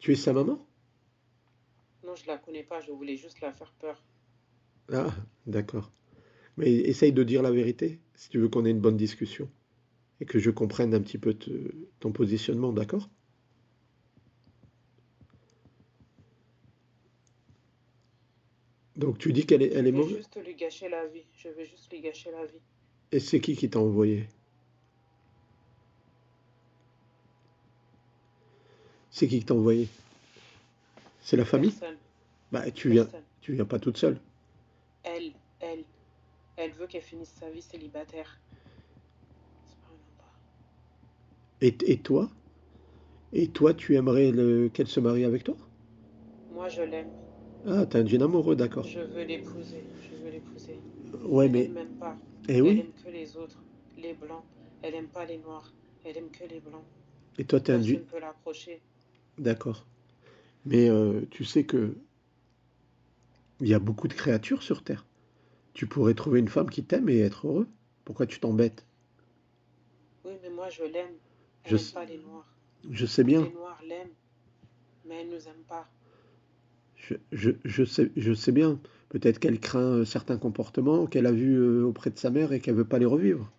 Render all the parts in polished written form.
Tu es sa maman? Non, je la connais pas, je voulais juste la faire peur. Ah, d'accord. Mais essaye de dire la vérité, si tu veux qu'on ait une bonne discussion et que je comprenne un petit peu ton positionnement, d'accord? Donc tu dis Je elle est vais mauvaise. juste lui gâcher la vie. Je vais juste lui gâcher la vie. Et c'est qui t'a envoyé? C'est qui t'a envoyé? C'est la famille? Personne, Bah personne. tu viens pas toute seule. Elle, elle, elle veut qu'elle finisse sa vie célibataire. Subhanallah. Et toi? Et toi, tu aimerais qu'elle se marie avec toi? Moi, je l'aime. Ah, t'es un jeune amoureux, d'accord. Je veux l'épouser. Je veux l'épouser. Ouais, Mais mais... elle m'aime pas. Eh Elle oui. aime que les autres, les blancs. Elle aime pas les noirs. Elle aime que les blancs. Et toi, t'es un jeune... Personne peut l'approcher. D'accord. Mais tu sais que il y a beaucoup de créatures sur Terre. Tu pourrais trouver une femme qui t'aime et être heureux. Pourquoi tu t'embêtes? Oui, mais moi, je l'aime. Elle Je, n'aime s- pas les noirs. je sais bien. Les noirs l'aiment, mais elle nous aime pas. Je sais bien. Peut-être qu'elle craint certains comportements qu'elle a vus auprès de sa mère et qu'elle veut pas les revivre.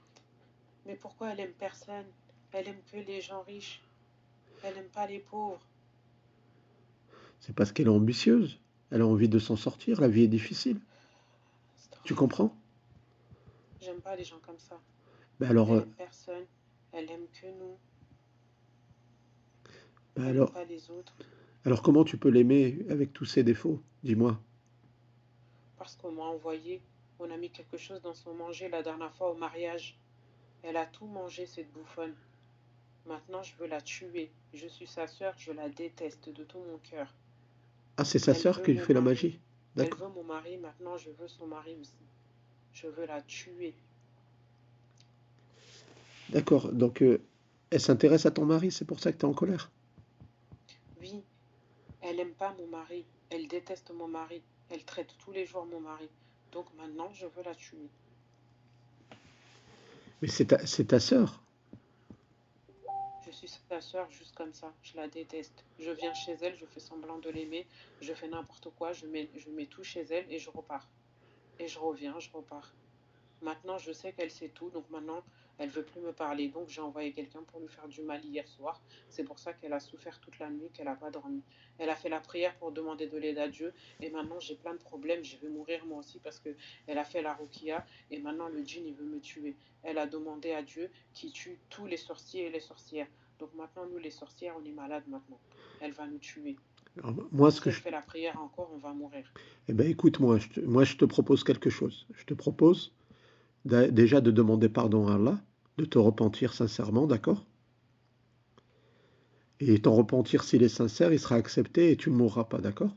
Mais pourquoi elle aime personne? Elle aime que les gens riches. Elle aime pas les pauvres. C'est parce qu'elle est ambitieuse. Elle a envie de s'en sortir. La vie est difficile. Tu Astaghfirullah. comprends? J'aime pas les gens comme ça. Ben alors, Elle aime personne. Elle aime que nous. ben Elle aime alors, pas les autres. alors comment tu peux l'aimer avec tous ses défauts? Dis-moi. Parce qu'on m'a envoyé, on a mis quelque chose dans son manger la dernière fois au mariage. Elle a tout mangé, cette bouffonne. Maintenant, je veux la tuer. Je suis sa sœur, je la déteste de tout mon cœur. Ah, c'est sa Elle sœur veut qui mon fait la mari. magie. Elle D'accord. veut mon mari, maintenant je veux son mari aussi. Je veux la tuer. D'accord. Donc, elle s'intéresse à ton mari, c'est pour ça que tu es en colère. Oui, elle aime pas mon mari. Elle déteste mon mari. Elle traite tous les jours mon mari. Donc maintenant, je veux la tuer. Mais c'est ta sœur. Je suis sa sœur juste comme ça. Je la déteste. Je viens chez elle, je fais semblant de l'aimer. Je fais n'importe quoi. Je mets tout chez elle et je repars. Et je reviens, je repars. Maintenant, je sais qu'elle sait tout, donc maintenant, elle veut plus me parler. Donc, j'ai envoyé quelqu'un pour lui faire du mal hier soir. C'est pour ça qu'elle a souffert toute la nuit, qu'elle n'a pas dormi. Elle a fait la prière pour demander de l'aide à Dieu. Et maintenant, j'ai plein de problèmes. Je vais mourir moi aussi parce que elle a fait la rukia. Et maintenant, le djinn, il veut me tuer. Elle a demandé à Dieu qui tue tous les sorciers et les sorcières. Donc maintenant, nous, les sorcières, on est malades maintenant. Elle va nous tuer. Alors, moi, ce Si que elle je... fait la prière encore, on va mourir. Eh ben, écoute, moi, je te propose quelque chose. Je te propose déjà de demander pardon à Allah, de te repentir sincèrement, d'accord? Et ton repentir, s'il est sincère, il sera accepté et tu ne mourras pas, d'accord?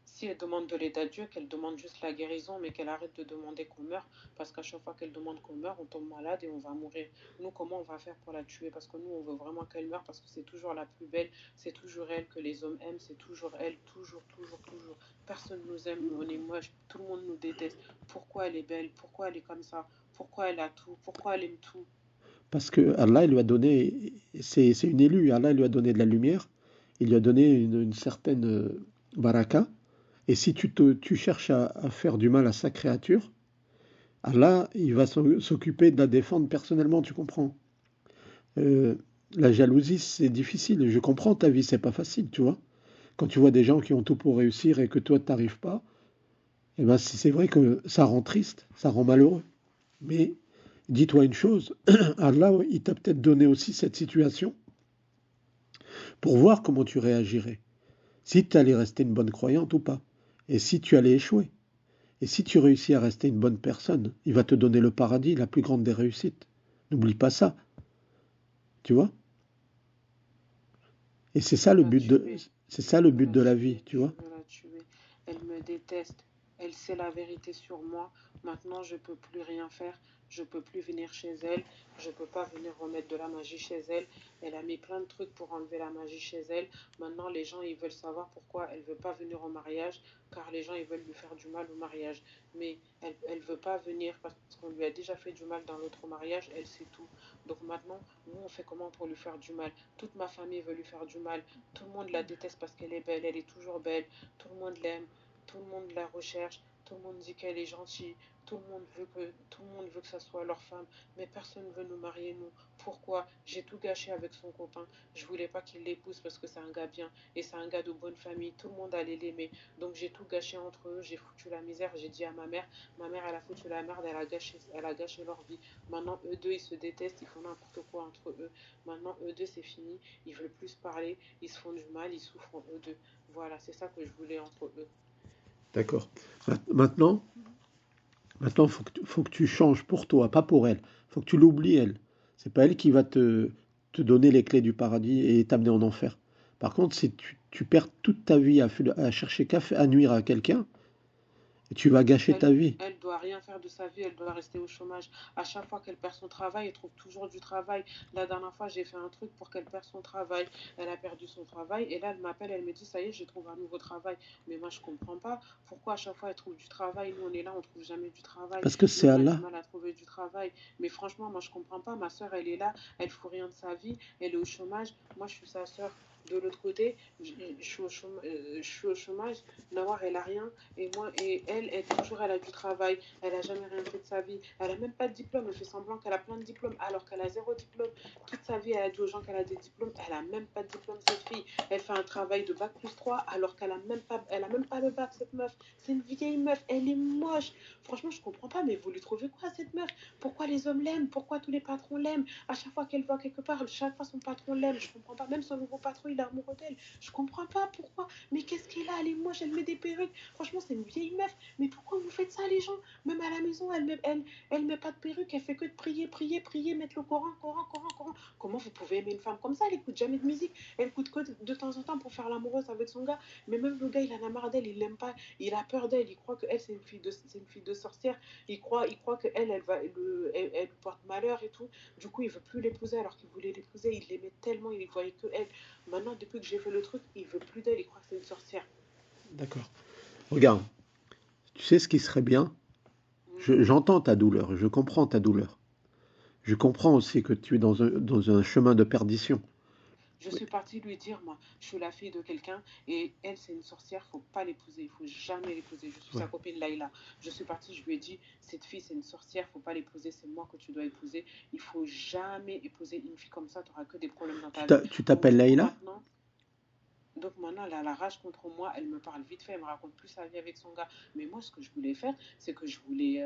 Si elle demande de l'aide à Dieu, qu'elle demande juste la guérison, mais qu'elle arrête de demander qu'on meure, parce qu'à chaque fois qu'elle demande qu'on meure, on tombe malade et on va mourir. Nous, comment on va faire pour la tuer? Parce que nous, on veut vraiment qu'elle meure, parce que c'est toujours la plus belle, c'est toujours elle que les hommes aiment, c'est toujours elle, toujours, toujours, toujours. Personne nous aime, nous, on est moche, tout le monde nous déteste. Pourquoi elle est belle? Pourquoi elle est comme ça? Pourquoi elle a tout? Pourquoi elle aime tout? Parce que Allah, il lui a donné, c'est une élue, Allah il lui a donné de la lumière, il lui a donné une certaine baraka, et si tu cherches à faire du mal à sa créature, Allah, il va s'occuper de la défendre personnellement, tu comprends? Euh, la jalousie, c'est difficile, je comprends ta vie, c'est pas facile, tu vois? Quand tu vois des gens qui ont tout pour réussir et que toi, t'arrives pas, eh ben, c'est vrai que ça rend triste, ça rend malheureux. Mais dis-toi une chose, Allah, il t'a peut-être donné aussi cette situation pour voir comment tu réagirais. Si tu allais rester une bonne croyante ou pas. Et si tu allais échouer. Et si tu réussis à rester une bonne personne, il va te donner le paradis, la plus grande des réussites. N'oublie pas ça, tu vois. Et Je veux la tuer. c'est ça le Je veux but la de la vie, tuer, tu je vois. veux la tuer. Elle me déteste. Elle sait la vérité sur moi. Maintenant, je peux plus rien faire. je peux plus venir chez elle, je peux pas venir remettre de la magie chez elle. Elle a mis plein de trucs pour enlever la magie chez elle. Maintenant, les gens, ils veulent savoir pourquoi elle veut pas venir au mariage, car les gens, ils veulent lui faire du mal au mariage. Mais elle veut pas venir parce qu'on lui a déjà fait du mal dans l'autre mariage, elle sait tout. Donc maintenant, nous, on fait comment pour lui faire du mal? Toute ma famille veut lui faire du mal. Tout le monde la déteste parce qu'elle est belle, elle est toujours belle. Tout le monde l'aime, tout le monde la recherche, tout le monde dit qu'elle est gentille, tout le monde veut que ça soit leur femme, mais personne ne veut nous marier nous. Pourquoi? J'ai tout gâché avec son copain. Je voulais pas qu'il l'épouse parce que c'est un gars bien et c'est un gars de bonne famille. Tout le monde allait l'aimer. Donc j'ai tout gâché entre eux, j'ai foutu la misère, j'ai dit à ma mère elle a foutu la merde, elle a gâché leur vie. Maintenant eux deux ils se détestent, ils font n'importe quoi entre eux. Maintenant eux deux c'est fini, ils veulent plus parler, ils se font du mal, ils souffrent eux deux. Voilà, c'est ça que je voulais entre eux. D'accord. Maintenant, faut que tu changes pour toi, pas pour elle. Faut que tu l'oublies, elle. C'est pas elle qui va te donner les clés du paradis et t'amener en enfer. Par contre, si tu perds toute ta vie à chercher à nuire à quelqu'un, tu vas gâcher ta vie. Elle doit rien faire de sa vie, elle doit rester au chômage. À chaque fois qu'elle perd son travail, elle trouve toujours du travail. La dernière fois, j'ai fait un truc pour qu'elle perde son travail. Elle a perdu son travail et là, elle m'appelle, elle me dit, ça y est, j'ai trouvé un nouveau travail. Mais moi, je comprends pas pourquoi à chaque fois elle trouve du travail. Nous, on est là, on trouve jamais du travail. Parce que c'est Nous, on a du Allah. mal à trouver du travail. Mais franchement, moi, je comprends pas. Ma soeur, elle est là, elle fout rien de sa vie, elle est au chômage. Moi, je suis sa soeur. De l'autre côté, je suis au chômage. Nawar, elle a rien. Et moi, et toujours, elle a du travail. Elle a jamais rien fait de sa vie. Elle a même pas de diplôme. Elle fait semblant qu'elle a plein de diplômes alors qu'elle a zéro diplôme. Toute sa vie, elle a dit aux gens qu'elle a des diplômes. Elle a même pas de diplôme, cette fille. Elle fait un travail de bac plus 3 alors qu'elle a même pas le bac, cette meuf. C'est une vieille meuf. Elle est moche. Franchement, je comprends pas. Mais vous lui trouvez quoi, cette meuf? Pourquoi les hommes l'aiment? Pourquoi tous les patrons l'aiment? À chaque fois qu'elle va quelque part, chaque fois son patron l'aime. Je comprends pas. Même son nouveau patron, il est amoureux d'elle. Je comprends pas pourquoi. Mais qu'est-ce qu'elle a? Elle est moche. Elle met des perruques. Franchement, c'est une vieille meuf. Mais pourquoi vous faites ça, les gens? Même à la maison, elle met pas de perruque. Elle fait que de prier, prier, prier, mettre le Coran, Coran, Coran, Coran. Comment vous pouvez aimer une femme comme ça? Elle écoute jamais de musique. Elle écoute que de temps en temps pour faire l'amoureuse avec son gars. Mais même le gars, il en a marre d'elle. Il l'aime pas. Il a peur d'elle. Il croit que elle, c'est une fille de sorcière. Il croit que elle lui porte malheur et tout. Du coup, il veut plus l'épouser alors qu'il voulait l'épouser. Il l'aimait tellement. Il voyait que elle. Maintenant, depuis que j'ai fait le truc, il veut plus d'elle. Il croit que c'est une sorcière. D'accord. Regarde, tu sais ce qui serait bien? Mhm. J'entends ta douleur, je comprends ta douleur. Je comprends aussi que tu es dans un chemin de perdition. Je Oui. suis partie lui dire, moi, je suis la fille de quelqu'un et elle, c'est une sorcière, faut pas l'épouser, il faut jamais l'épouser. Je suis Ouais. sa copine Laïla. Je suis partie, je lui ai dit, cette fille, c'est une sorcière, faut pas l'épouser, c'est moi que tu dois épouser. Il faut jamais épouser une fille comme ça, tu auras que des problèmes dans ta vie. Tu Donc, t'appelles Laïla? donc maintenant, elle a la rage contre moi, elle me parle vite fait, elle me raconte plus sa vie avec son gars. Mais moi, ce que je voulais faire, c'est que je voulais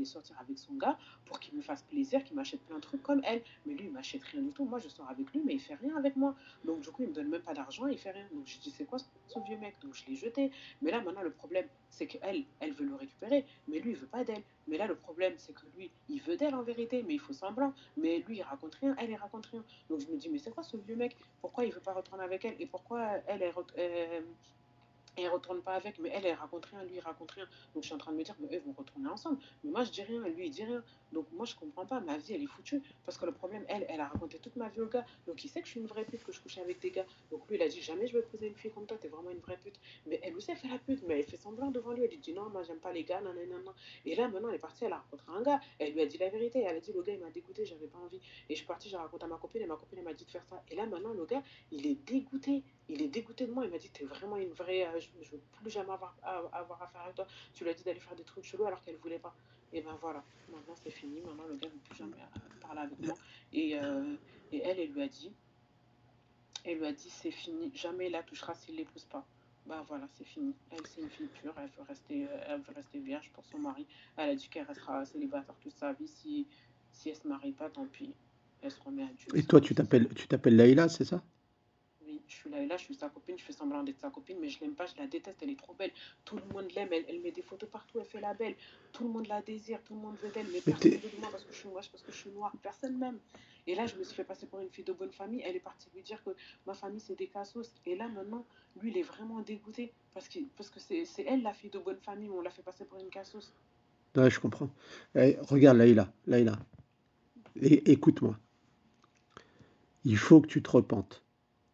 sortir avec son gars pour qu'il me fasse plaisir, qu'il m'achète plein de trucs comme elle. Mais lui, il m'achète rien du tout. Moi, je sors avec lui, mais il fait rien avec moi. Donc du coup, il me donne même pas d'argent, il fait rien. Donc je dis, c'est quoi ce vieux mec? Donc je l'ai jeté. Mais là, maintenant, le problème, c'est qu'elle, elle veut le récupérer, mais lui, il veut pas d'elle. Mais là, le problème, c'est que lui, il veut d'elle en vérité, mais il faut semblant. Mais lui, il raconte rien, elle, il raconte rien. Donc je me dis, mais c'est quoi ce vieux mec? Pourquoi il veut pas retourner avec elle et pourquoi elle retourne pas avec, mais elle raconte rien, lui il raconte rien. Donc je suis en train de me dire, mais eux vont retourner ensemble. Mais moi je dis rien, lui il dit rien. Donc moi je comprends pas, ma vie elle est foutue. Parce que le problème, elle a raconté toute ma vie au gars. Donc il sait que je suis une vraie pute, que je couche avec des gars. Donc lui il a dit, jamais je vais épouser une fille comme toi, t'es vraiment une vraie pute. Mais elle aussi elle fait la pute, mais elle fait semblant devant lui. Elle dit, non, moi j'aime pas les gars, nanana. Et là maintenant elle est partie, elle a rencontré un gars. Elle lui a dit la vérité. Elle a dit, le gars il m'a dégoûté, j'avais pas envie. Et je suis partie, j'ai raconté à ma copine, et ma copine elle m'a dit de faire ça. Et là maintenant le gars, il est dégoûté. Il est dégoûté de moi. Il m'a dit, t'es vraiment une vraie. Je veux plus jamais avoir affaire avec toi. Tu lui as dit d'aller faire des trucs chelous alors qu'elle voulait pas. Et ben voilà. Maintenant, c'est fini. Maintenant, le gars ne veut plus jamais parler avec moi. Et, euh, et elle lui a dit, c'est fini. Jamais il la touchera s'il l'épouse pas. Bah voilà, c'est fini. Elle, c'est une fille pure. Elle veut rester vierge pour son mari. Elle a dit qu'elle restera célibataire toute sa vie. Si elle se marie pas, tant pis. Elle se remet à Dieu. Et C'est toi, tout. C'est ça. tu t'appelles Laïla, c'est ça? Oui, je suis là et là, je suis sa copine, je fais semblant d'être sa copine, mais je l'aime pas, je la déteste, elle est trop belle. Tout le monde l'aime, elle met des photos partout, elle fait la belle. Tout le monde la désire, tout le monde veut d'elle, mais Mais personne t'es, veut de moi parce que je suis moche, parce que je suis noire, personne m'aime. Et là, je me suis fait passer pour une fille de bonne famille, elle est partie lui dire que ma famille c'est des cassos. Et là, maintenant, lui, il est vraiment dégoûté parce que c'est elle la fille de bonne famille, mais on l'a fait passer pour une cassos. Ouais, je comprends. Regarde, Laïla, Laïla, écoute-moi. Il faut que tu te repentes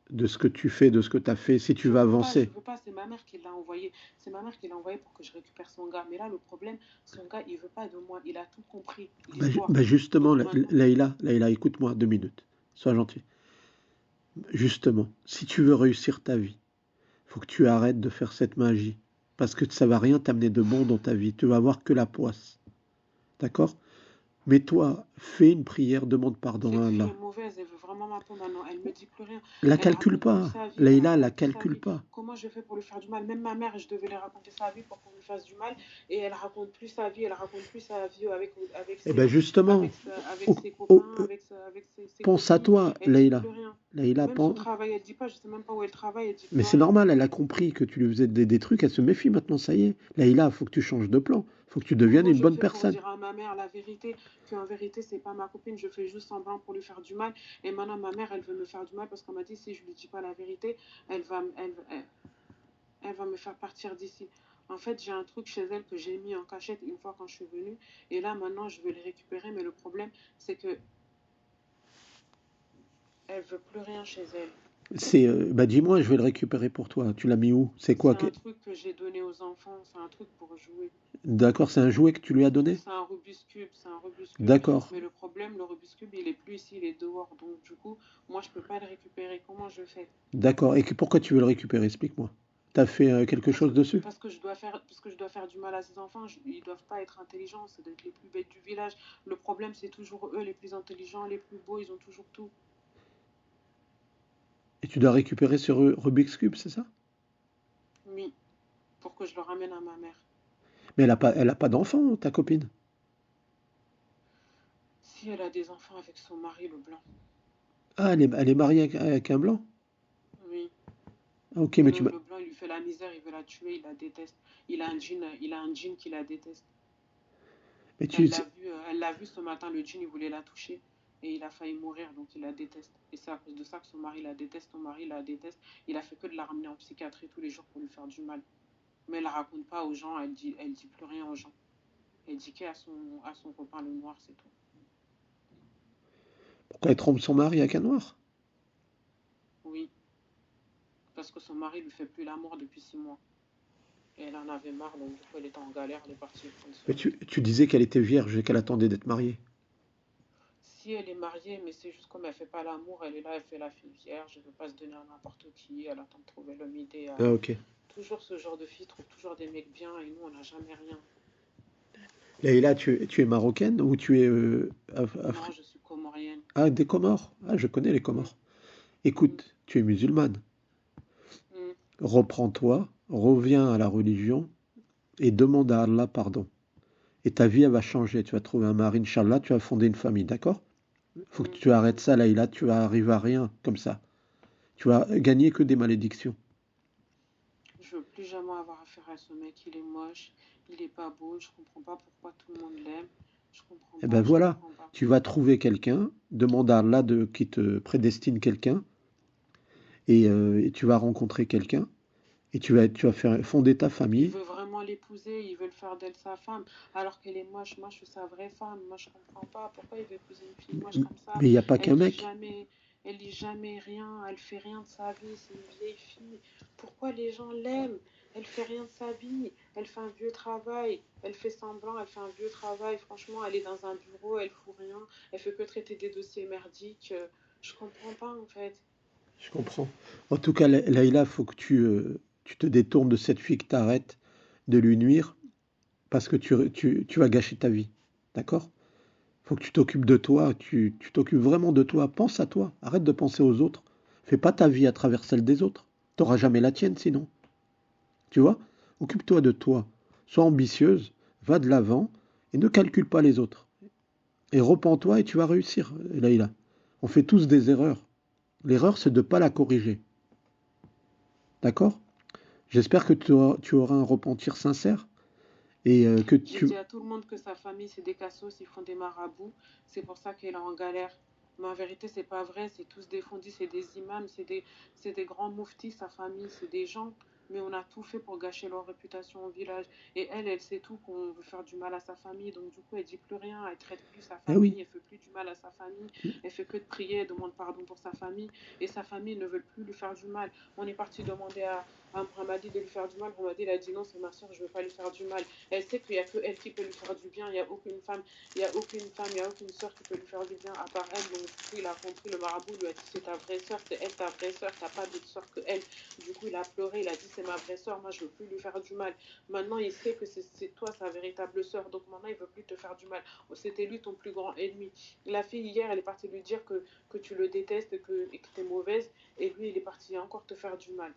de ce que tu fais, de ce que tu as fait, si tu veux Je avancer. veux pas, c'est ma mère qui l'a envoyé. C'est ma mère qui l'a envoyé pour que je récupère son gars. Mais là, le problème, son gars, il veut pas de moi. Il a tout compris, l'histoire. Justement, Donc maintenant, Laïla, écoute-moi 2 minutes. Sois gentil. Justement, si tu veux réussir ta vie, faut que tu arrêtes de faire cette magie. Parce que ça va rien t'amener de bon dans ta vie. Tu vas avoir que la poisse. D'accord? Mais toi, fais une prière, demande pardon cette à fille Allah. est mauvaise, elle veut vraiment ma peau maintenant. Elle me dit plus rien. La Elle calcule raconte plus pas. sa vie, elle Leïla, la raconte plus sa calcule vie. pas. Comment je fais pour lui faire du mal? Même ma mère, je devais lui raconter sa vie pour qu'on lui fasse du mal. Et elle raconte plus sa vie, elle raconte plus sa vie Eh bien justement, avec au- ses au- copains, euh, avec ses pense à copines. toi, Elle dit Leïla. plus rien. Leïla, Même son travail, elle dit pas. Je sais même pas où elle travaille, elle dit mais plus c'est rien. normal, elle a compris que tu lui faisais des trucs, elle se méfie maintenant, ça y est. Leïla, faut que tu changes de plan. Faut que tu deviennes Comment une je bonne fais pour personne. dire à ma mère la vérité, qu'en vérité, c'est pas ma copine, je fais juste semblant pour lui faire du mal. Et maintenant, ma mère, elle veut me faire du mal parce qu'elle m'a dit si je lui dis pas la vérité, elle va, elle va me faire partir d'ici. En fait, j'ai un truc chez elle que j'ai mis en cachette une fois quand je suis venue. Et là, maintenant, je veux le récupérer. Mais le problème, c'est que elle veut plus rien chez elle. Bah dis-moi, je vais le récupérer pour toi. Tu l'as mis où? C'est quoi? C'est un truc que j'ai donné aux enfants. C'est un truc pour jouer. D'accord, c'est un jouet que tu lui as donné? C'est un Rubik's Cube, c'est un Rubik's Cube. D'accord, Mais le problème, le Rubik's Cube, il est plus ici, il est dehors. Donc, du coup, moi, je peux pas le récupérer. Comment je fais? d'accord. Et pourquoi tu veux le récupérer? Explique-moi. T'as fait quelque Parce chose que, dessus? parce que je dois faire du mal à ces enfants. Ils doivent pas être intelligents. C'est d'être les plus bêtes du village. Le problème, c'est toujours eux, les plus intelligents, les plus beaux. Ils ont toujours tout. Et tu dois récupérer ce Rubik's Cube, c'est ça? Oui, pour que je le ramène à ma mère. Mais elle a pas d'enfant, ta copine. Si elle a des enfants avec son mari, le blanc. Ah, elle est mariée avec un blanc? Oui. Ah, ok, Mais mais tu m'as. le blanc, il lui fait la misère, il veut la tuer, il la déteste. Il a un jean qui la déteste. Mais tu. Elle l'a vu ce matin, le djinn, il voulait la toucher et il a failli mourir, donc il la déteste. Et c'est à cause de ça que son mari la déteste, son mari la déteste. Il a fait que de la ramener en psychiatrie tous les jours pour lui faire du mal. Mais elle ne raconte pas aux gens, elle dit plus rien aux gens. Elle dit qu'à à son copain le noir, c'est tout. Pourquoi elle trompe son mari avec un noir? Oui, parce que son mari lui fait plus l'amour depuis 6 mois. Et elle en avait marre, donc du coup elle était en galère, elle est partie prendre Mais soin de lui. tu disais qu'elle était vierge et qu'elle attendait d'être mariée. Si elle est mariée, mais c'est juste comme elle fait pas l'amour, elle est là, elle fait la fille vierge, elle veut pas se donner à n'importe qui, elle attend de trouver l'homme idéal. Ah, ok. Toujours ce genre de filles trouvent toujours des mecs bien et nous on n'a jamais rien. Leïla, tu es marocaine ou tu es Non, je suis comorienne. Ah, des Comores. Ah, je connais les Mm, Comores. mm, Écoute, tu es musulmane. mm. Reprends-toi, reviens à la religion et demande à Allah pardon. Et ta vie, elle va changer. Tu vas trouver un mari, Inch'Allah, tu vas fonder une famille, d'accord? Faut que Mm, tu arrêtes mm. ça, Leïla. Tu vas arriver à rien comme ça. Tu vas gagner que des malédictions. Je veux plus jamais avoir affaire à ce mec. Il est moche, il est pas beau. Je comprends pas pourquoi tout le monde l'aime. Je comprends Et ben pas, je voilà, comprends pas. tu vas trouver quelqu'un, demande à Allah qui te prédestine quelqu'un, et tu vas rencontrer quelqu'un, et tu vas faire fonder ta Il famille. veut vraiment l'épouser, il veut le faire d'elle sa femme, alors qu'elle est moche. Moi, je suis sa vraie femme. Moi, je comprends pas pourquoi il veut épouser une fille moche comme ça. Mais il n'y a pas Elle qu'un lit mec. jamais, elle lit jamais rien, elle fait rien de sa vie. C'est une vieille fille. Pourquoi les gens l'aiment? Elle fait rien de sa vie. Elle fait un vieux travail. Elle fait semblant, elle fait un vieux travail. Franchement, elle est dans un bureau, elle fout rien. Elle fait que traiter des dossiers merdiques. Je comprends pas en fait. Je comprends. En tout cas, Laïla, faut que tu te détournes de cette fille, que tu arrêtes de lui nuire, parce que tu vas gâcher ta vie. D'accord? Faut que tu t'occupes de toi, tu t'occupes vraiment de toi. Pense à toi. Arrête de penser aux autres. Fais pas ta vie à travers celle des autres. T'auras jamais la tienne sinon. Tu vois? Occupe-toi de toi. Sois ambitieuse, va de l'avant et ne calcule pas les autres. Et repens-toi et tu vas réussir, Laïla. On fait tous des erreurs. L'erreur, c'est de ne pas la corriger. D'accord? J'espère que tu auras un repentir sincère et que J'ai tu... dit à tout le monde que sa famille, c'est des cassos, ils font des marabouts. C'est pour ça qu'elle est en galère. Mais en vérité, c'est pas vrai. C'est tous des fondis, c'est des imams, c'est des grands mouftis, sa famille. C'est des gens. Mais on a tout fait pour gâcher leur réputation au village. Et elle sait tout qu'on veut faire du mal à sa famille. Donc du coup, elle dit plus rien. Elle traite plus sa Eh oui. famille. Elle fait plus du mal à sa famille. Elle fait que de prier. Elle demande pardon pour sa famille. Et sa famille ne veut plus lui faire du mal. On est parti demander à Ramadi de lui faire du mal. Ramadi, il a dit non, c'est ma soeur, je ne veux pas lui faire du mal. Elle sait qu'il n'y a que elle qui peut lui faire du bien. Il n'y a aucune femme, il n'y a aucune soeur qui peut lui faire du bien à part elle. Donc du coup, il a compris. Le marabout lui a dit c'est ta vraie soeur, c'est elle ta vraie soeur. T'as pas d'autre soeur que elle. Du coup, il a pleuré, il a dit c'est ma vraie soeur, moi je veux plus lui faire du mal. Maintenant, il sait que c'est toi sa véritable soeur, donc maintenant il veut plus te faire du mal. C'était lui ton plus grand ennemi. La fille hier, elle est partie lui dire que tu le détestes et que t'es mauvaise, et lui il est parti encore te faire du mal.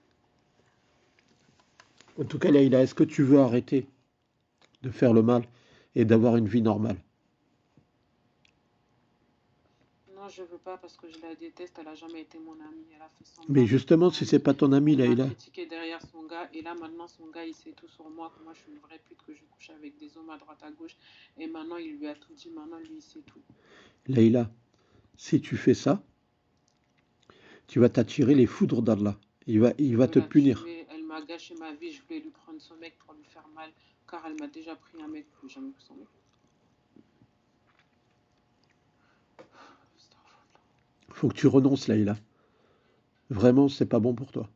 En tout cas, Leïla, est-ce que tu veux arrêter de faire le mal et d'avoir une vie normale? Non, je veux pas parce que je la déteste, elle a jamais été mon amie, elle a fait Mais semblant d'être justement, mon si c'est amie. pas ton ami, Elle m'a Leïla, critiqué derrière son gars, et là maintenant son gars il sait tout sur moi, que moi je suis une vraie pute, que je couche avec des hommes à droite à gauche, et maintenant il lui a tout dit, maintenant lui il sait tout. Leïla, si tu fais ça, tu vas t'attirer les foudres d'Allah. Il Je va veux te la punir. tuer, elle m'a gâché ma vie, je voulais lui prendre son mec pour lui faire mal, car elle m'a déjà pris un mec, je n'ai jamais pris son mec. Faut que tu renonces, Leïla. Vraiment, c'est pas bon pour toi.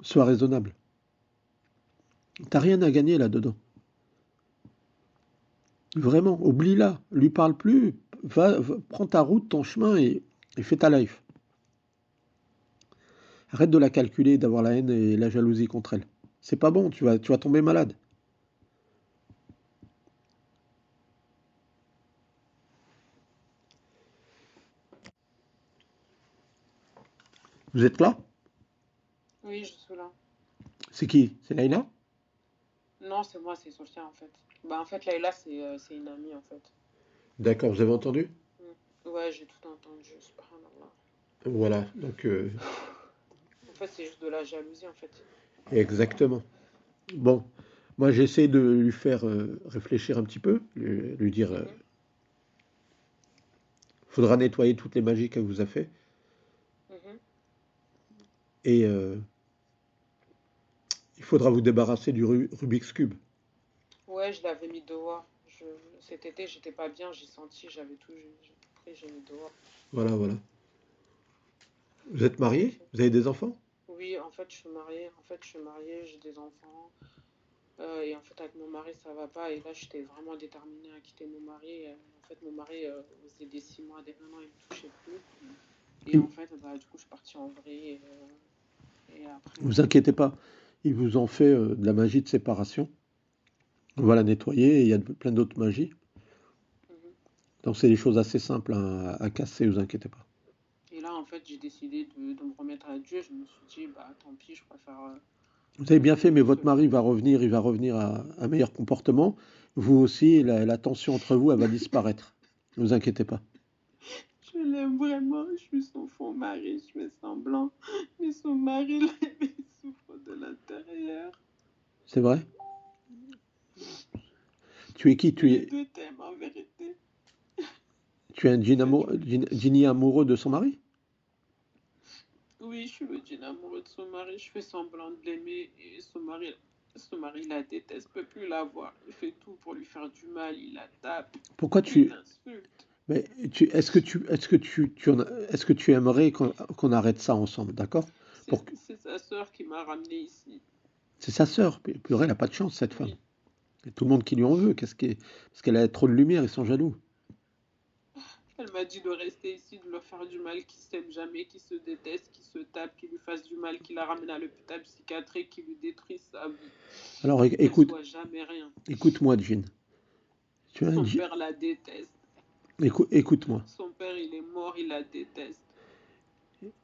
Sois raisonnable. T'as rien à gagner là-dedans. Vraiment, oublie-la. Lui parle plus. Prends ta route, ton chemin et fais ta life. Arrête de la calculer, d'avoir la haine et la jalousie contre elle. C'est pas bon, tu vas tomber malade. Vous êtes là? Oui, je suis là. C'est qui? C'est Leïla? Non, c'est moi, c'est Sophia en fait. Bah en fait, Layla, c'est une amie en fait. D'accord, vous avez entendu? Ouais, j'ai tout entendu, subhanallah. Voilà, donc En fait, c'est juste de la jalousie en fait. exactement. Bon, moi j'essaie de lui faire réfléchir un petit peu, lui dire Mhm, faudra nettoyer toutes les magies qu'elle vous a fait mhm. et il faudra vous débarrasser du Rubik's Cube. Ouais, je l'avais mis dehors. Cet été, j'étais pas bien, j'ai senti, j'ai tout pris, j'ai mis dehors. Voilà, voilà. Vous êtes marié? Vous avez des enfants? Oui, en fait, je suis mariée. En fait, je suis mariée, j'ai des enfants. Et en fait, avec mon mari, ça va pas. Et là, j'étais vraiment déterminée à quitter mon mari. En fait, mon mari, faisait des 6 mois, des 1 an, il me touchait plus. Et Ils- en fait, bah, du coup, je suis partie en vrille. Et après, Vous inquiétez pas, ils vous ont fait de la magie de séparation. On va la nettoyer et il y a plein d'autres magies. mhm. Donc c'est des choses assez simples à casser, vous inquiétez pas. Et là, en fait, j'ai décidé de me remettre à Dieu. Je me suis dit, bah, tant pis, je préfère Vous avez bien rester fait, mais toute votre seule. mari va revenir, il va revenir à un meilleur comportement. Vous aussi, la tension entre vous, elle va disparaître. Ne vous inquiétez pas. Je l'aime vraiment, je suis son faux mari, je fais semblant. Mais son mari, là, il souffre de l'intérieur. C'est vrai? Tu es qui? Mais les deux t'aiment en vérité. Tu es un En fait, djinni amoureux de son mari? oui, je suis le djinn amoureux de son mari, je fais semblant de l'aimer et son mari la déteste, peut plus la voir. Il fait tout pour lui faire du mal, il la tape, Pourquoi il tu... l'insulte. Mais est-ce que tu aimerais qu'on arrête ça ensemble, d'accord? Pour que- C'est sa sœur qui m'a ramené ici. C'est sa sœur. Purée, elle n'a pas de chance, cette femme. Oui. Et tout le monde qui lui en veut. Parce qu'elle a trop de lumière, ils sont jaloux. Elle m'a dit de rester ici, de leur faire du mal, qu'ils s'aiment jamais, qu'ils se détestent, qu'ils se tapent, qu'ils lui fassent du mal, qu'ils la ramènent à l'hôpital psychiatrique, qu'ils lui détruisent sa vie. Alors Qu'elle écoute, soit jamais rien. écoute-moi, Jean. Tu es un Son Jean. père la déteste. Écoute-moi. Son père, il est mort, il la déteste.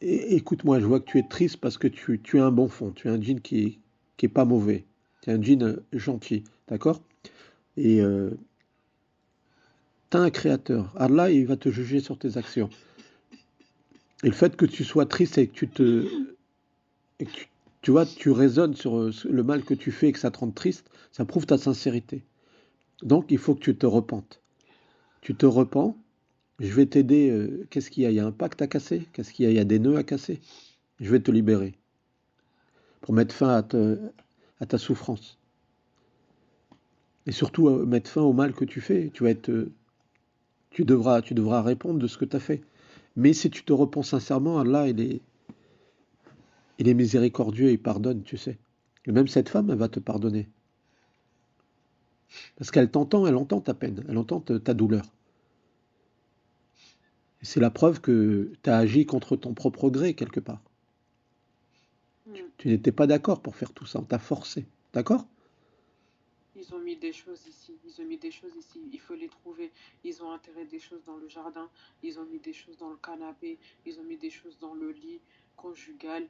Écoute-moi, je vois que tu es triste parce que tu es un bon fond. Tu es un Jean qui est pas mauvais. Tu es un Jean gentil, d'accord? Et tu as un créateur. Allah, il va te juger sur tes actions. Et le fait que tu sois triste et que et que tu vois, tu raisonnes sur le mal que tu fais et que ça te rende triste, ça prouve ta sincérité. Donc, il faut que tu te repentes. Tu te repens, je vais t'aider. Qu'est-ce qu'il y a? Il y a un pacte à casser? Qu'est-ce qu'il y a? Il y a des nœuds à casser. Je vais te libérer. pour mettre fin à ta souffrance. Et surtout, mettre fin au mal que tu fais. Tu devras répondre de ce que tu as fait. Mais si tu te repens sincèrement, Allah, il est miséricordieux et il pardonne, tu sais. Et même cette femme, elle va te pardonner. Parce qu'elle t'entend, elle entend ta peine, elle entend ta douleur. Et c'est la preuve que tu as agi contre ton propre gré, quelque part. Hmm. Tu n'étais pas d'accord pour faire tout ça, on t'a forcé. D'accord? Ils ont mis des choses ici, ils ont mis des choses ici, il faut les trouver. Ils ont enterré des choses dans le jardin, ils ont mis des choses dans le canapé, ils ont mis des choses dans le lit conjugal,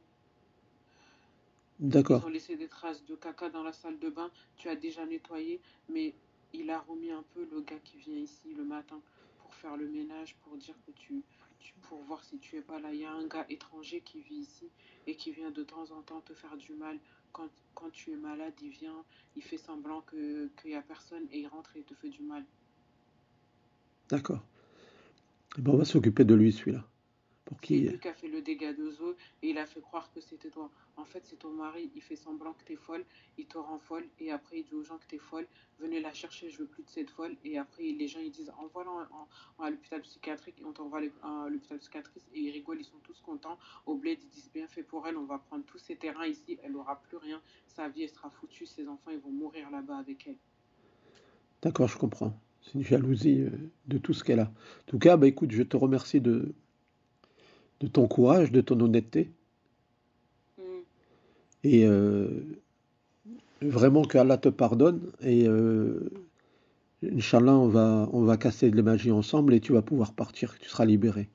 ils D'accord. ont laissé des traces de caca dans la salle de bain. Tu as déjà nettoyé, mais il a remis un peu le gars qui vient ici le matin pour faire le ménage, pour dire que pour voir si tu es pas là. Il y a un gars étranger qui vit ici et qui vient de temps en temps te faire du mal. Quand tu es malade, il vient, il fait semblant qu'il n'y a personne et il rentre et il te fait du mal. D'accord. Eh ben, on va s'occuper de lui, celui-là. Pour C'est qui lui qui a fait le dégât de eaux et il a fait croire que c'était toi. En fait, c'est ton mari, il fait semblant que t'es folle, il te rend folle et après il dit aux gens que t'es folle, venez la chercher, je veux plus de cette folle. Et après, les gens ils disent envoie-la à l'hôpital psychiatrique et on t'envoie à l'hôpital psychiatrique et ils rigolent, ils sont tous contents. Au bled, ils disent bien fait pour elle, on va prendre tous ses terrains ici, elle aura plus rien, sa vie elle sera foutue, ses enfants ils vont mourir là-bas avec elle. D'accord, je comprends. C'est une jalousie de tout ce qu'elle a. En tout cas, bah, écoute, je te remercie de ton courage, de ton honnêteté. Hmm. Et vraiment que Allah te pardonne. Et Inch'Allah, on va casser les magies ensemble et tu vas pouvoir partir. Tu seras libéré.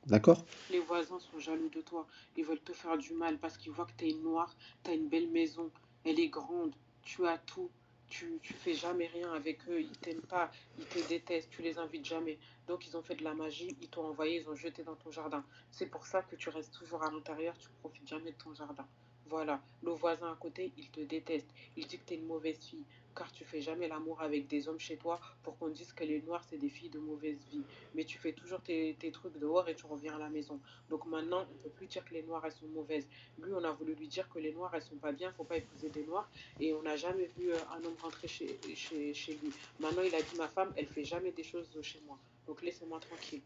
D'accord? Les voisins sont jaloux de toi. Ils veulent te faire du mal parce qu'ils voient que tu es noire, tu as une belle maison, elle est grande, tu as tout. Tu fais jamais rien avec eux, ils t'aiment pas, ils te détestent, tu les invites jamais. Donc ils ont fait de la magie, ils t'ont envoyé, ils ont jeté dans ton jardin. C'est pour ça que tu restes toujours à l'intérieur, tu profites jamais de ton jardin. Voilà, le voisin à côté, il te déteste. Il dit que tu es une mauvaise fille, car tu fais jamais l'amour avec des hommes chez toi pour qu'on dise que les noirs, c'est des filles de mauvaise vie, mais tu fais toujours tes trucs dehors et tu reviens à la maison. Donc maintenant, on ne peut plus dire que les Noirs, elles sont mauvaises. Lui, on a voulu lui dire que les Noirs, elles sont pas bien, faut pas épouser des Noirs. Et on n'a jamais vu un homme rentrer chez lui. Maintenant, il a dit, ma femme, elle fait jamais des choses chez moi. Donc laissez-moi tranquille.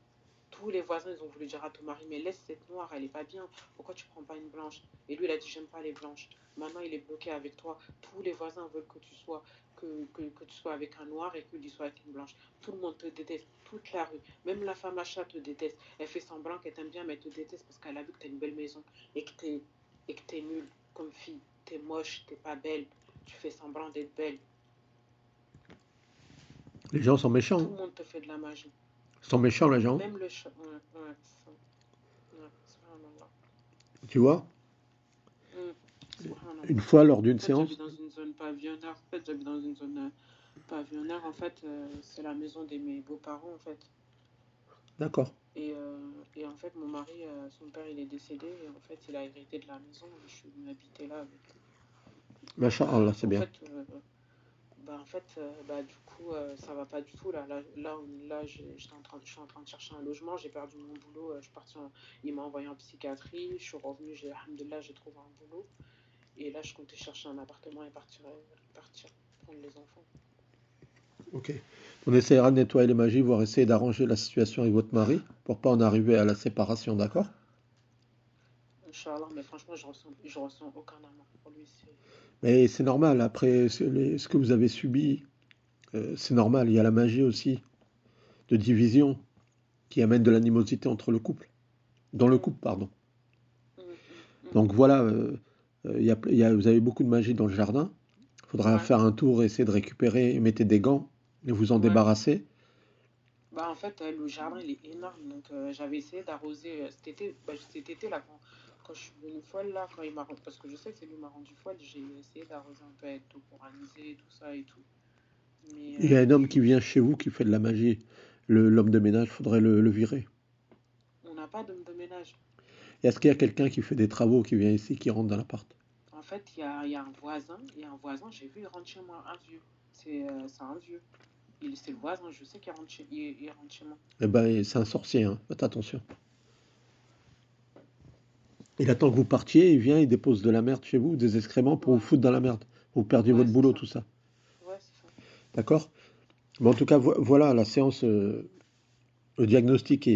Tous les voisins, ils ont voulu dire à ton mari, mais laisse cette noire, elle est pas bien. Pourquoi tu prends pas une blanche? Et lui, il a dit, j'aime pas les blanches. Maintenant, il est bloqué avec toi. Tous les voisins veulent que tu sois avec un noir et que lui soit avec une blanche. Tout le monde te déteste, toute la rue. Même la femme achat te déteste. Elle fait semblant qu'elle t'aime bien, mais elle te déteste parce qu'elle a vu que t'as une belle maison et que t'es nulle comme fille. T'es moche, t'es pas belle. Tu fais semblant d'être belle. Les gens sont Tout méchants. le monde te fait de la magie. Ils sont méchants, les gens. Même le chat. Ouais, ouais, ouais, subhanallah. Tu vois? Une Subhanallah. fois, lors d'une En fait, séance. j'habite dans une zone pavillonnaire. En fait, j'habite dans une zone pavillonnaire. En fait, c'est la maison de mes beaux-parents, en fait. D'accord. Et en fait, mon mari, son père, il est décédé. Et en fait, il a hérité de la maison. Et je suis venue habiter là avec eux. Masha'Allah, c'est En bien. fait, du coup, ça va pas du tout. Je suis en train de chercher un logement. J'ai perdu mon boulot. Je suis il m'a envoyé en psychiatrie. Je suis revenue. Alhamdoulilah, j'ai trouvé un boulot. Et là, je comptais chercher un appartement et partir prendre les enfants. Ok. On essaiera de nettoyer les magies, voire essayer d'arranger la situation avec votre mari pour pas en arriver à la séparation, d'accord? Inch'Allah, mais franchement, je ressens aucun amour pour lui. Mais c'est normal, après ce que vous avez subi, c'est normal. Il y a la magie aussi de division qui amène de l'animosité entre le couple, dans le Mm, couple, pardon. mm, mm, mm. Donc voilà, vous avez beaucoup de magie dans le jardin. Il faudra Ouais, faire un tour, essayer de récupérer, mettez des gants et vous en ouais. débarrasser. Bah, en fait, le jardin, il est énorme. Donc, j'avais essayé d'arroser cet été, là, quand je suis venue folle, là, parce que je sais que c'est lui qui m'a rendu folle, j'ai essayé d'arroser un peu avec d'eau coranisée, tout ça et tout. Mais Il y a un homme qui vient chez vous qui fait de la magie. L'homme de ménage, faudrait le virer. on n'a pas d'homme de ménage. Et est-ce qu'il y a quelqu'un qui fait des travaux, qui vient ici, qui rentre dans l'appart? En fait, il y a un voisin, j'ai vu, il rentre chez moi, un vieux. C'est un vieux. C'est le voisin, je sais qu'il il rentre chez moi. Eh ben, c'est un sorcier, hein. Faites attention. Il attend que vous partiez, il vient, il dépose de la merde chez vous, des excréments pour vous Ouais, foutre dans la merde. Vous perdiez ouais, votre c'est boulot, ça. tout ça. Ouais, c'est ça. D'accord? Mais en tout cas, voilà, la séance, le diagnostic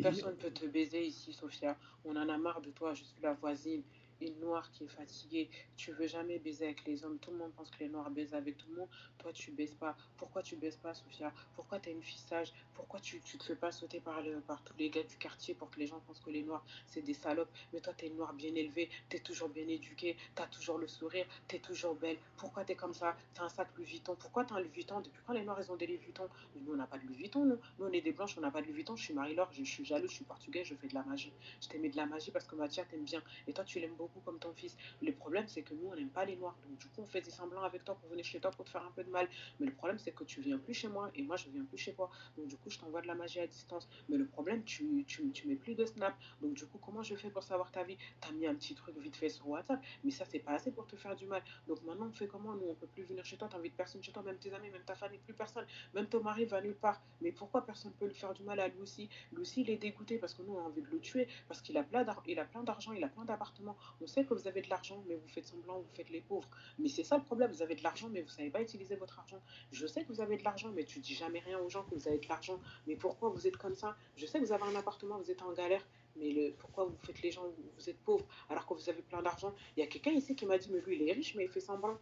Personne peut te baiser ici, Sophia. On en a marre de toi. Je suis la voisine, une noire qui est fatiguée. Tu veux jamais baiser avec les hommes. Tout le monde pense que les noirs baisent avec tout le monde. Toi, tu baises pas. Pourquoi tu baises pas, Sophia? Pourquoi t'as une fille sage? Pourquoi tu te fais pas sauter par tous les gars du quartier pour que les gens pensent que les noirs, c'est des salopes? Mais toi, t'es une noire bien élevée. T'es toujours bien éduquée. T'as toujours le sourire. T'es toujours belle. Pourquoi t'es comme ça? T'as un sac Louis Vuitton. Pourquoi t'as un Louis Vuitton? Depuis quand les noirs, ils ont des Louis Vuitton? Nous, on n'a pas de Louis Vuitton, nous. Nous, on est des blanches, on n'a pas de Louis Vuitton. Je suis Marie-Laure, je suis jalouse, je suis portugais, je fais de la magie. Je t'ai mis de la magie parce que Mathia t'aime bien. Et toi, tu l'aimes beaucoup comme ton fils. Le problème, c'est que nous, on n'aime pas les noirs. Donc, du coup, on fait des semblants avec toi pour venir chez toi pour te faire un peu de mal. Mais le problème, c'est que tu viens plus chez moi et moi, je viens plus chez toi. Donc, du coup, je t'envoie de la magie à distance. Mais le problème, tu mets plus de snap. Donc, du coup, comment je fais pour savoir ta vie? T'as mis un petit truc vite fait sur WhatsApp, mais ça, c'est pas assez pour te faire du mal. Donc, maintenant, on fait comment? Nous, on peut plus venir chez toi. T'invites personne chez toi, même tes amis, même ta famille, plus personne. Même ton mari va nulle part. Mais pourquoi personne ne peut lui faire du mal à lui aussi? Lui aussi, il est dégoûté parce que nous, on a envie de le tuer, parce qu'il a plein d'argent, il a plein d'appartements. On sait que vous avez de l'argent, mais vous faites semblant, vous faites les pauvres. Mais c'est ça le problème, vous avez de l'argent, mais vous ne savez pas utiliser votre argent. Je sais que vous avez de l'argent, mais tu dis jamais rien aux gens que vous avez de l'argent. Mais pourquoi vous êtes comme ça? Je sais que vous avez un appartement, vous êtes en galère, mais pourquoi vous faites les gens, vous êtes pauvres, alors que vous avez plein d'argent? Il y a quelqu'un ici qui m'a dit, mais lui, il est riche, mais il fait semblant.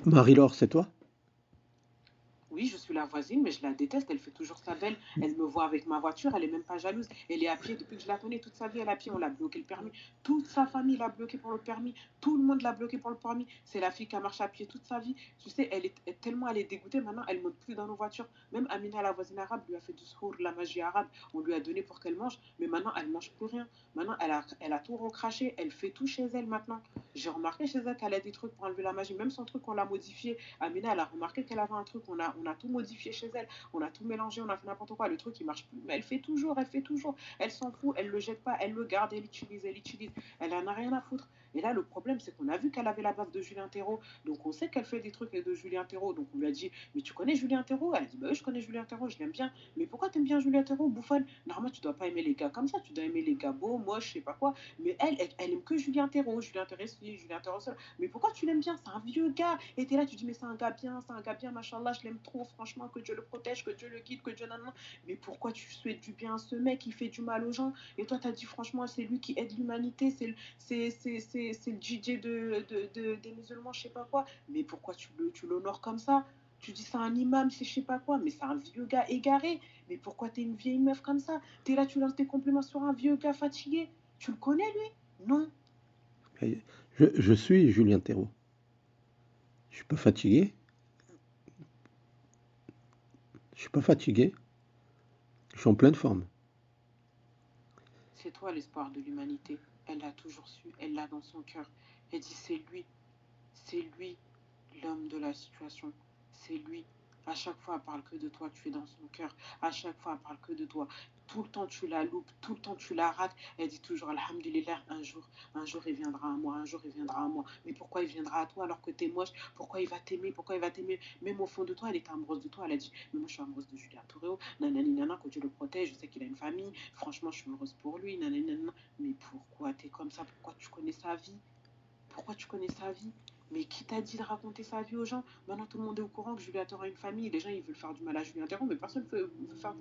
Marie-Laure, c'est toi? Oui, je suis la voisine, mais je la déteste. Elle fait toujours sa belle. Elle me voit avec ma voiture. Elle est même pas jalouse. Elle est à pied depuis que je la connais. Toute sa vie, elle est à pied. On l'a bloqué le permis. Toute sa famille l'a bloqué pour le permis. Tout le monde l'a bloqué pour le permis. C'est la fille qui a marché à pied toute sa vie. Tu sais, tellement elle est dégoûtée. Maintenant, elle monte plus dans nos voitures. Même Amina, la voisine arabe, lui a fait du secours, de la magie arabe. On lui a donné pour qu'elle mange. Mais maintenant, elle mange plus rien. Maintenant, elle a tout recraché. Elle fait tout chez elle maintenant. J'ai remarqué chez elle qu'elle a des trucs pour enlever la magie. Même son truc, on l'a modifié. Amina, elle a remarqué qu'elle avait un truc, on a tout modifié chez elle, on a tout mélangé, on a fait n'importe quoi, le truc il marche plus, mais elle fait toujours, elle s'en fout, elle le jette pas, elle le garde, elle utilise, elle en a rien à foutre. Et là, le problème, c'est qu'on a vu qu'elle avait la baffe de Julien Thérault, donc on sait qu'elle fait des trucs de Julien Thérault, donc on lui a dit, mais tu connais Julien Thérault? Elle a dit, bah oui, je connais Julien Thérault, je l'aime bien, mais pourquoi t'aimes bien Julien Thérault, bouffonne? Normalement, tu dois pas aimer les gars comme ça, tu dois aimer les gars beaux, moches, je sais pas quoi, mais elle aime que Julien Thérault, Julien Thérault, Julien Thérault seul. Mais pourquoi tu l'aimes bien? C'est un vieux gars. Et t'es là, tu dis, mais c'est un gars bien, machallah, je l'aime trop, franchement, que Dieu le protège, que Dieu le guide, que Dieu nan. Mais pourquoi tu souhaites du bien à ce mec? Il fait du mal aux gens. Et toi, t'as dit, franchement, c'est lui qui aide l'humanité, c'est le DJ des musulmans, je sais pas quoi. Mais pourquoi tu l'honores comme ça? Tu dis c'est un imam, c'est je sais pas quoi, mais c'est un vieux gars égaré. Mais pourquoi t'es une vieille meuf comme ça? T'es là, tu lances tes compliments sur un vieux gars fatigué. Tu le connais, lui? Non. Je suis Julien Thérault. Je suis pas fatigué. Je suis pas fatigué. Je suis en pleine forme. C'est toi l'espoir de l'humanité. Elle l'a toujours su, elle l'a dans son cœur. Elle dit c'est lui l'homme de la situation. C'est lui. À chaque fois, elle parle que de toi, tu es dans son cœur. À chaque fois, elle parle que de toi. Tout le temps, tu la loupes, tout le temps, tu la rates. Elle dit toujours, Alhamdulillah, un jour, il viendra à moi, un jour, il viendra à moi. Mais pourquoi il viendra à toi alors que t'es moche? Pourquoi il va t'aimer? Pourquoi il va t'aimer? Même au fond de toi, elle était amoureuse de toi. Elle a dit, mais moi, je suis amoureuse de Julien Toureo. Nanani, nana, que Dieu le protège. Je sais qu'il a une famille. Franchement, je suis heureuse pour lui. Nanani, nana. Mais pourquoi t'es comme ça? Pourquoi tu connais sa vie? Pourquoi tu connais sa vie? Mais qui t'a dit de raconter sa vie aux gens? Maintenant, tout le monde est au courant que Julien Thérault a une famille. Les gens, ils veulent faire du mal à Julien Thérault, mais personne ne veut faire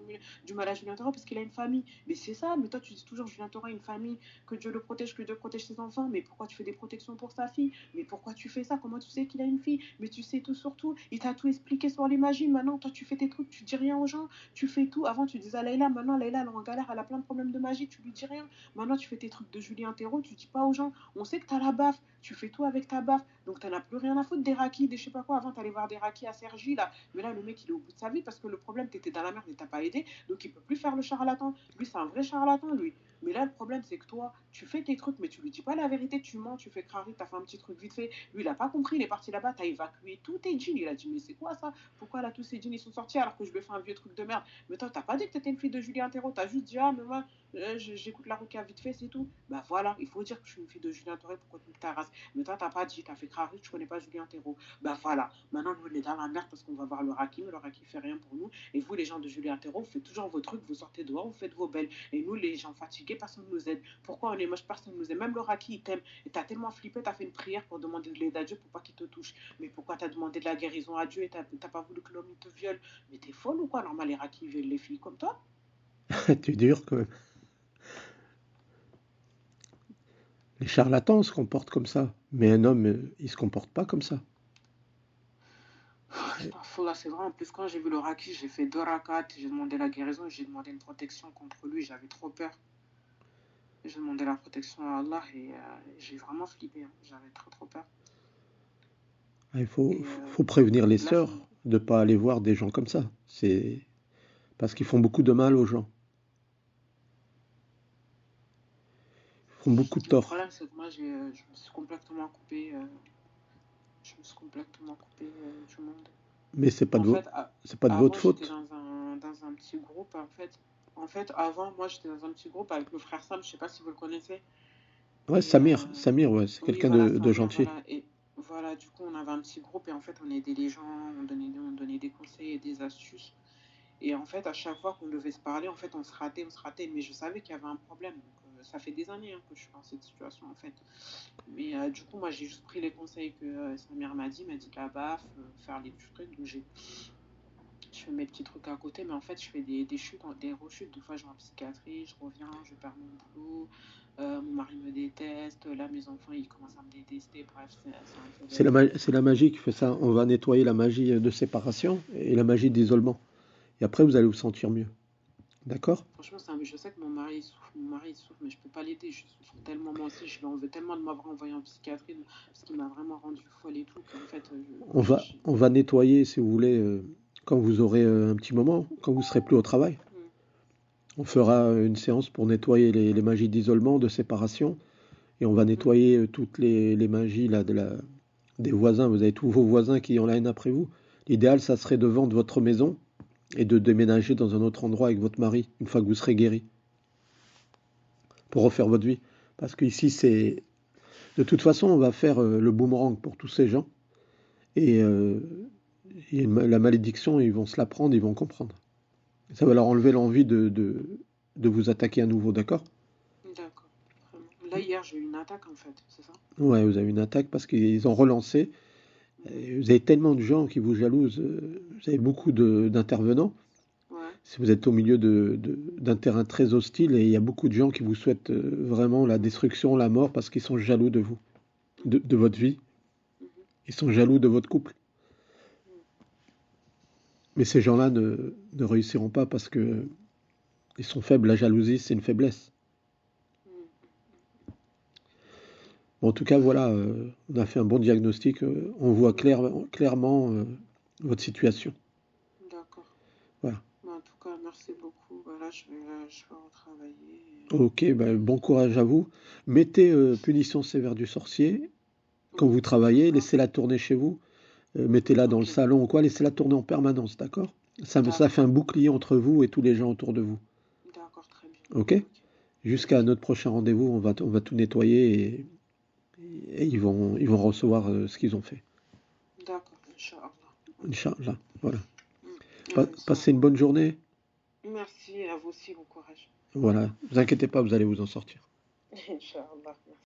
du mal à Julien Thérault parce qu'il a une famille. Mais c'est ça, mais toi, tu dis toujours Julien Thérault a une famille, que Dieu le protège, que Dieu protège ses enfants. Mais pourquoi tu fais des protections pour sa fille? Mais pourquoi tu fais ça? Comment tu sais qu'il a une fille? Mais tu sais tout sur tout. Il t'a tout expliqué sur les magies. Maintenant, toi, tu fais tes trucs, tu dis rien aux gens. Tu fais tout. Avant, tu disais à Leïla, maintenant, Leïla, elle est en galère, elle a plein de problèmes de magie, tu lui dis rien. Maintenant, tu fais tes trucs de Julien Thérault, tu dis pas aux gens. On sait que t'as la baffe, tu fais tout avec ta baffe, donc t'en as plus rien à foutre des rakis, des je sais pas quoi. Avant, t'allais voir des rakis à Sergi, là, mais là, le mec, il est au bout de sa vie parce que le problème, t'étais dans la merde et t'as pas aidé, donc il peut plus faire le charlatan. Lui, c'est un vrai charlatan, lui. Mais là, le problème, c'est que toi, tu fais tes trucs, mais tu lui dis pas la vérité, tu mens, tu fais crari, t'as fait un petit truc vite fait. Lui, il a pas compris, il est parti là-bas, t'as évacué tous tes jeans. Il a dit, mais c'est quoi ça? Pourquoi là, tous ces jeans, ils sont sortis alors que je lui ai fait un vieux truc de merde? Mais toi, t'as pas dit que t'étais une fille de Julien Thérault, t'as juste dit, ah, mais moi, j'écoute la roquette vite fait, c'est tout. Bah voilà, il faut dire que je suis une fille de Julien Thérault pour que tu ta race. Mais toi, t'as pas dit, t'as fait crari, tu connais pas Julien Thérault. Bah voilà, maintenant nous on est dans la merde parce qu'on va voir le Raki, mais le Raki fait rien pour nous. Et vous, les gens de Julien Thérault, vous faites toujours vos trucs, vous sortez dehors, vous faites vos belles. Et nous, les gens fatigués, et personne ne nous aide. Pourquoi on est moche, personne ne nous aide. Même le Raki, il t'aime. Et t'as tellement flippé, t'as fait une prière pour demander de l'aide à Dieu pour pas qu'il te touche. Mais pourquoi t'as demandé de la guérison à Dieu et t'as pas voulu que l'homme te viole? Mais t'es folle ou quoi? Normal, les Raki violent les filles comme toi. Tu es dur quand même. Les charlatans se comportent comme ça. Mais un homme, il se comporte pas comme ça. C'est pas faux là, c'est vrai. En plus, quand j'ai vu le Raki, j'ai fait 2 rakats, j'ai demandé la guérison, j'ai demandé une protection contre lui, j'avais trop peur. J'ai demandé la protection à Allah et j'ai vraiment flippé, hein. J'avais trop trop peur. Il faut, Et faut prévenir les là, je me... sœurs de pas aller voir des gens comme ça. C'est parce qu'ils font beaucoup de mal aux gens. Ils font beaucoup de Le tort. problème, c'est que moi, je me suis complètement coupé, je me suis complètement coupé du monde. Mais En fait, c'est pas de votre avant, j'étais faute. dans un petit groupe, en fait, avant, moi, j'étais dans un petit groupe avec le frère Sam, je sais pas si vous le connaissez. Ouais, Et Samir, ouais, c'est oui, quelqu'un voilà, de Samir, gentil. voilà. Et voilà, du coup, on avait un petit groupe et en fait, on aidait les gens, on donnait des conseils et des astuces. Et en fait, à chaque fois qu'on devait se parler, en fait, on se ratait, on se ratait. Mais je savais qu'il y avait un problème. Donc, ça fait des années, hein, que je suis dans cette situation, en fait. Mais du coup, moi, j'ai juste pris les conseils que Samir m'a dit de la baffe, faire les trucs. Donc, je fais mes petits trucs à côté, mais en fait, je fais des chutes, des rechutes. Des fois, je vais en psychiatrie, je reviens, je perds mon boulot, mon mari me déteste, là, mes enfants, ils commencent à me détester. Bref, c'est un peu bête. C'est la magie qui fait ça. On va nettoyer la magie de séparation et la magie d'isolement. Et après, vous allez vous sentir mieux. D'accord? Franchement, je sais que mon mari, il souffre, mais je peux pas l'aider. Je souffre tellement moi aussi. Je lui en veux tellement de m'avoir envoyé en psychiatrie, parce qu'il m'a vraiment rendu folle et tout, qu'en fait, On va nettoyer, si vous voulez, quand vous aurez un petit moment, quand vous serez plus au travail. Hmm, On fera une séance pour nettoyer les magies d'isolement, de séparation, et on va mhm, nettoyer toutes les magies là, des voisins. Vous avez tous vos voisins qui ont la haine après vous. L'idéal, ça serait de vendre votre maison et de déménager dans un autre endroit avec votre mari, une fois que vous serez guéri, pour refaire votre vie. Parce qu'ici, c'est... De toute façon, on va faire le boomerang pour tous ces gens, et, la malédiction, ils vont se la prendre, ils vont comprendre. Ça va leur enlever l'envie de vous attaquer à nouveau, d'accord? d'accord. Vraiment. Là, hier, j'ai eu une attaque, en fait, c'est ça? Ouais, vous avez une attaque parce qu'ils ont relancé. Mhm. Vous avez tellement de gens qui vous jalousent, vous avez beaucoup d'intervenants. Ouais. Si vous êtes au milieu d'un terrain très hostile et il y a beaucoup de gens qui vous souhaitent vraiment la Mhm, destruction, la mort parce qu'ils sont jaloux de vous, mhm, de votre vie. mhm, Ils sont jaloux de votre couple. mhm, Mais ces gens-là ne réussiront pas parce que ils sont faibles. La jalousie, c'est une faiblesse. mhm. Bon, en tout cas, voilà, on a fait un bon diagnostic. On voit Ouais, clairement votre situation. d'accord. Voilà. Bah, en tout cas, merci beaucoup. Bah, là, je vais retravailler. Ok, ben, bon courage à vous. Mettez punition sévère du sorcier quand vous travaillez. D'accord. Laissez-la tourner chez vous. Mettez-la dans le Ok, salon ou quoi. Laissez-la tourner en permanence, d'accord? Ça fait d'accord. un bouclier entre vous et tous les gens autour de vous. D'accord, très bien. Ok? Ok, Jusqu'à ok. notre prochain rendez-vous, on va tout nettoyer et ils vont recevoir ce qu'ils ont fait. D'accord, Inch'Allah. Ok. Inch'Allah. Voilà. Allez, Passez une salam. bonne journée. Merci, à vous aussi, bon courage. Voilà. Ne vous inquiétez pas, vous allez vous en sortir. Inch'Allah.